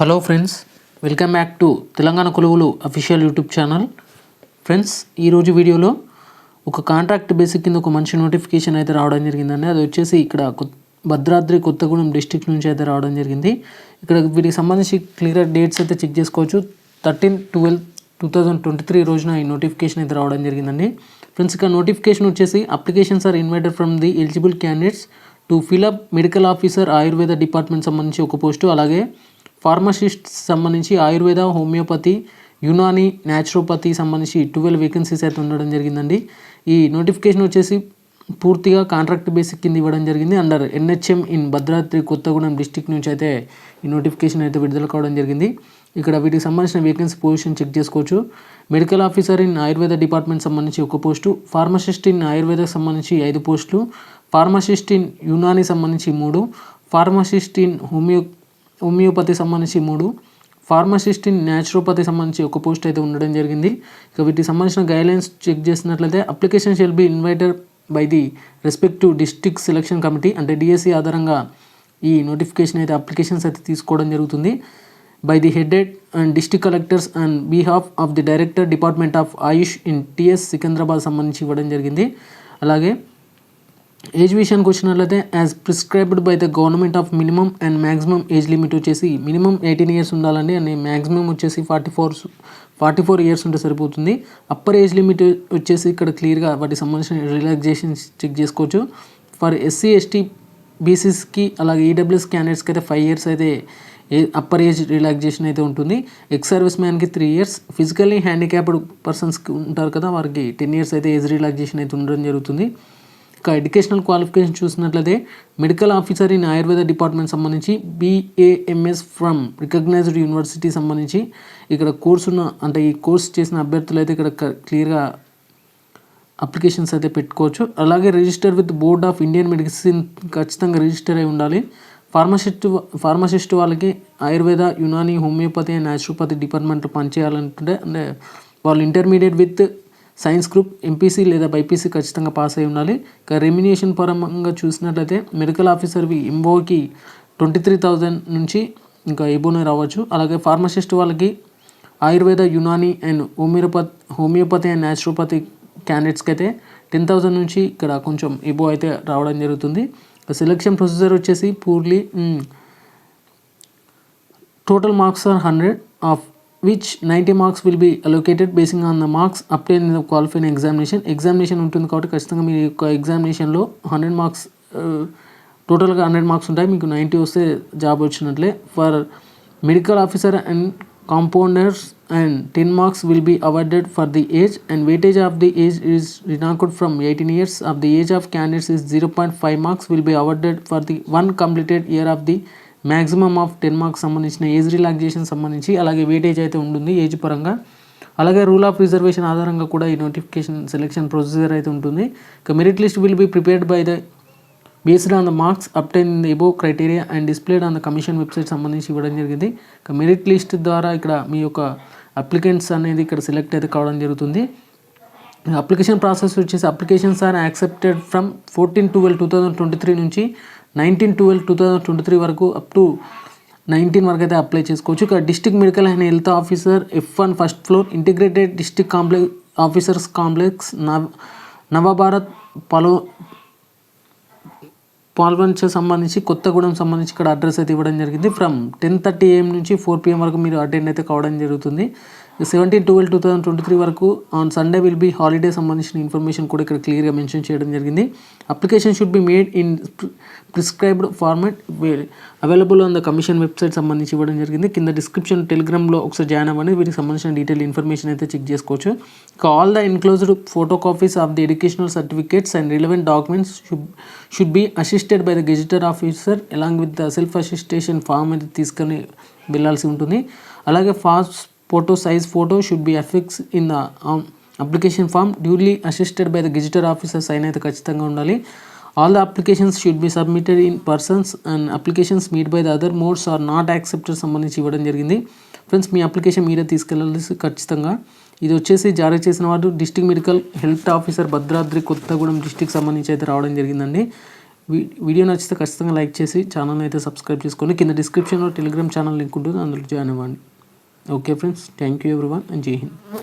Hello friends, welcome back to Telangana కొలువులు official YouTube channel. Friends, ఈరోజు వీడియోలో ఒక కాంట్రాక్ట్ బేసిక్ కింద ఒక మంచి నోటిఫికేషన్ అయితే రావడం జరిగిందండి. అది వచ్చేసి ఇక్కడ భద్రాద్రి కొత్తగూడెం డిస్టిక్ నుంచి అయితే రావడం జరిగింది. ఇక్కడ వీటికి సంబంధించి క్లియర్ డేట్స్ అయితే చెక్ చేసుకోవచ్చు. 13/12/2023 రోజున ఈ నోటిఫికేషన్ అయితే రావడం జరిగిందండి. ఫ్రెండ్స్, ఇక్కడ నోటిఫికేషన్ వచ్చేసి applications are invited from the eligible candidates to fill up medical officer Ayurveda department సంబంధించి ఒక పోస్టు, అలాగే ఫార్మసిస్ట్ సంబంధించి ఆయుర్వేద, హోమియోపతి, యునాని, న్యాచురోపతి సంబంధించి 12 వేకెన్సీస్ అయితే ఉండడం జరిగిందండి. ఈ నోటిఫికేషన్ వచ్చేసి పూర్తిగా కాంట్రాక్ట్ బేసిక్ కింద ఇవ్వడం జరిగింది. Under NHM in Bhadradri Kothagudem district నుంచి అయితే ఈ నోటిఫికేషన్ అయితే విడుదల కావడం జరిగింది. ఇక్కడ వీటికి సంబంధించిన వేకెన్సీ పొజిషన్ చెక్ చేసుకోవచ్చు. Medical officer in Ayurveda department సంబంధించి ఒక పోస్టు, ఫార్మసిస్ట్ ఇన్ ఆయుర్వేదకు సంబంధించి 5 పోస్టులు, ఫార్మసిస్ట్ ఇన్ యునాని సంబంధించి 3, ఫార్మసిస్ట్ ఇన్ హోమియోపతి సంబంధించి 3, ఫార్మసిస్ట్ ఇన్ న్యాచురోపతి సంబంధించి ఒక పోస్ట్ అయితే ఉండడం జరిగింది. ఇక వీటికి సంబంధించిన గైడ్లైన్స్ చెక్ చేసినట్లయితే application shall be invited by the respective district selection committee, అంటే DSC ఆధారంగా ఈ నోటిఫికేషన్ అయితే అప్లికేషన్స్ అయితే తీసుకోవడం జరుగుతుంది. By the headed and district collectors and behalf of the director department of Ayush in TS Secunderabad సంబంధించి ఇవ్వడం జరిగింది. అలాగే ఏజ్ విషయానికి వచ్చినట్లయితే as prescribed by the government of minimum and maximum age limit వచ్చేసి మినిమం 18 ఇయర్స్ ఉండాలండి, అండ్ మ్యాక్సిమం వచ్చేసి 44 years ఉంటే సరిపోతుంది. అప్పర్ ఏజ్ లిమిట్ వచ్చేసి ఇక్కడ క్లియర్గా వాటికి సంబంధించిన రిలాక్సేషన్స్ చెక్ చేసుకోవచ్చు. ఫర్ SC ST BCస్కి అలాగే EWS క్యాండిడేట్స్కి అయితే 5 ఇయర్స్ అయితే అప్పర్ ఏజ్ రిలాక్సేషన్ అయితే ఉంటుంది. ఎక్స్ సర్వీస్ మ్యాన్కి 3 ఇయర్స్, ఫిజికల్లీ హ్యాండిక్యాప్డ్ పర్సన్స్కి ఉంటారు కదా, వారికి 10 ఇయర్స్ అయితే ఏజ్ రిలాక్సేషన్ అయితే ఉండడం జరుగుతుంది. ఇక ఎడ్యుకేషనల్ క్వాలిఫికేషన్ చూసినట్లయితే medical officer in Ayurveda department సంబంధించి BAMS ఫ్రమ్ రికగ్నైజ్డ్ యూనివర్సిటీ సంబంధించి ఇక్కడ కోర్సును, అంటే ఈ కోర్స్ చేసిన అభ్యర్థులు అయితే ఇక్కడ క్లియర్గా అప్లికేషన్స్ అయితే పెట్టుకోవచ్చు. అలాగే register with board of Indian medicine ఖచ్చితంగా రిజిస్టర్ అయి ఉండాలి. ఫార్మసిస్ట్ వాళ్ళకి Ayurveda, Unani, homeopathy and naturopathy డిపార్ట్మెంట్లో పనిచేయాలంటే అంటే వాళ్ళు intermediate with science group, MPC లేదా BIPC ఖచ్చితంగా పాస్ అయి ఉండాలి. ఇక రెమ్యునేషన్ పరంగా చూసినట్లయితే మెడికల్ ఆఫీసర్వి ఎంఓకి 23,000 నుంచి ఇంకా ఎబోనే రావచ్చు. అలాగే ఫార్మసిస్ట్ వాళ్ళకి Ayurveda, Unani and homeopathy and naturopathy క్యాండిడేట్స్కి అయితే 10,000 నుంచి ఇక్కడ కొంచెం ఎబో అయితే రావడం జరుగుతుంది. సెలెక్షన్ ప్రొసీజర్ వచ్చేసి purely total marks are 100 of which 90 marks will be allocated basing on the marks obtained in the qualifying examination ఉంటుంది కాబట్టి ఖచ్చితంగా మీ యొక్క ఎగ్జామినేషన్లో 100 మార్క్స్ టోటల్గా 100 మార్క్స్ ఉంటాయి. మీకు 90 వస్తే జాబ్ వచ్చినట్లే. For medical officer and compounders and 10 marks will be awarded for the age and weightage of the age is remarked from 18 years of the age of candidates is 0.5 marks will be awarded for the one completed year of the maximum of 10 marks సంబంధించిన age relaxation సంబంధించి, అలాగే weightage అయితే ఉంటుంది age పరంగా. అలాగే rule of reservation ఆధారంగా కూడా ఈ నోటిఫికేషన్ సెలెక్షన్ ప్రొసీజర్ అయితే ఉంటుంది. ఇక merit list will be prepared by the based on the marks obtain in the above criteria and displayed on the commission website సంబంధించి ఇవ్వడం జరిగింది. ఇక మెరిట్ లిస్ట్ ద్వారా ఇక్కడ మీ యొక్క అప్లికెంట్స్ అనేది ఇక్కడ సెలెక్ట్ అయితే కావడం జరుగుతుంది. అప్లికేషన్ ప్రాసెస్ వచ్చేసి అప్లికేషన్స్ ఆర్ యాక్సెప్టెడ్ ఫ్రమ్ 14/12/2023 నుంచి 19/12/2023 వరకు అప్ టు 19 వరకు అయితే అప్లై చేసుకోవచ్చు. ఇక district medical and health officer F1 first floor integrated district officers complex Navabharat Palvancha సంబంధించి కొత్తగూడెం సంబంధించి ఇక్కడ అడ్రస్ అయితే ఇవ్వడం జరిగింది. ఫ్రమ్ 10:30 AM నుంచి 4 PM వరకు మీరు అటెండ్ అయితే కావడం జరుగుతుంది. 17/12/2023 వరకు on Sunday will be holiday సంబంధించిన ఇన్ఫర్మేషన్ కూడా ఇక్కడ క్లియర్గా మెన్షన్ చేయడం జరిగింది. Application should be made in prescribed format available on the commission website సంబంధించి ఇవ్వడం జరిగింది. కింద డిస్క్రిప్షన్ టెలిగ్రామ్లో ఒకసారి జాయిన్ అవ్వండి, వీటికి సంబంధించిన డీటెయిల్ ఇన్ఫర్మేషన్ అయితే చెక్ చేసుకోవచ్చు. All the enclosed photo copies of the educational certificates and relevant documents should be assisted by the gazetted officer along with the self attestation form అయితే తీసుకొని వెళ్ళాల్సి ఉంటుంది. అలాగే photo size photo should be affixed in the application form duly assisted by the gazetted officer sign అయితే ఖచ్చితంగా ఉండాలి. All the applications should be submitted in persons and applications meet by the other modes are not accepted సంబంధించి ఇవ్వడం జరిగింది. Friends, మీ application మీరే తీసుకెళ్ళాలి ఖచ్చితంగా. ఇది వచ్చేసి జారీ చేసిన వారు district medical health officer Bhadradri Kothagudem district సంబంధించి అయితే రావడం జరిగిందండి. వీడియో నచ్చితే ఖచ్చితంగా లైక్ చేసి ఛానల్ని అయితే సబ్స్క్రైబ్ చేసుకోండి. కింద డిస్క్రిప్షన్లో టెలిగ్రామ్ ఛానల్ లింక్ ఉంటుంది, అందులో జాయిన్ అవ్వండి. Okay friends, thank you everyone and జై హింద్.